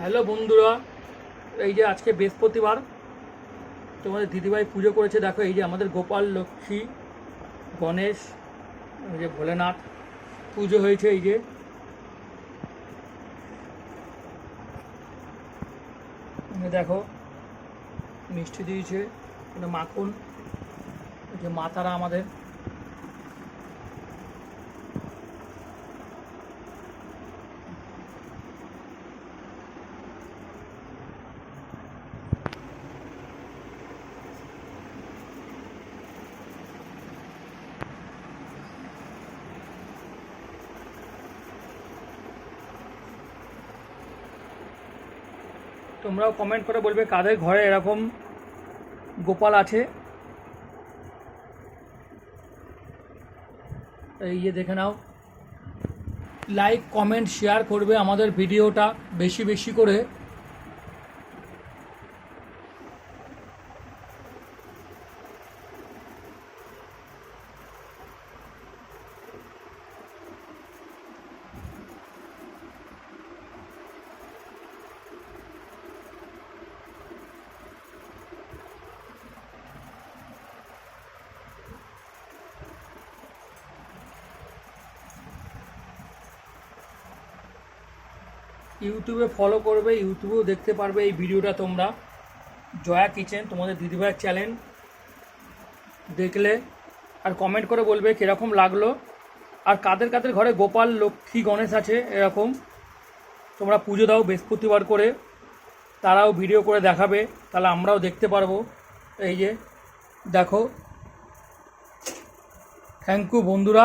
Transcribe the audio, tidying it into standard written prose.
Hello বন্ধুরা, এই যে আজকে বৃহস্পতিবার তোমাদের দিদিভাই পুজো করেছে। দেখো এই যে আমাদের গোপাল, লক্ষ্মী, গণেশ, এই যে ভোলেনাথ পুজো হয়েছে। এই যে দেখো মিষ্টি দিয়েছে, এটা মাখন, এই যে মা তারা আমাদের। তোমরাও কমেন্ট করে বলবে কাদের ঘরে এরকম গোপাল আছে। এই যে দেখে নাও, লাইক কমেন্ট শেয়ার করবে আমাদের ভিডিওটা বেশি বেশি করে। ইউটিউবে ফলো করবে, ইউটিউবেও দেখতে পারবে এই ভিডিওটা তোমরা। জয়া কিচেন তোমাদের দিদিভাইয়ের চ্যানেল দেখলে আর কমেন্ট করে বলবে কীরকম লাগলো, আর কাদের কাদের ঘরে গোপাল, লক্ষ্মী, গণেশ আছে এরকম। তোমরা পুজো দাও বৃহস্পতিবার করে, তারাও ভিডিও করে দেখাবে, তাহলে আমরাও দেখতে পারবো। এই যে দেখো, থ্যাংক ইউ বন্ধুরা।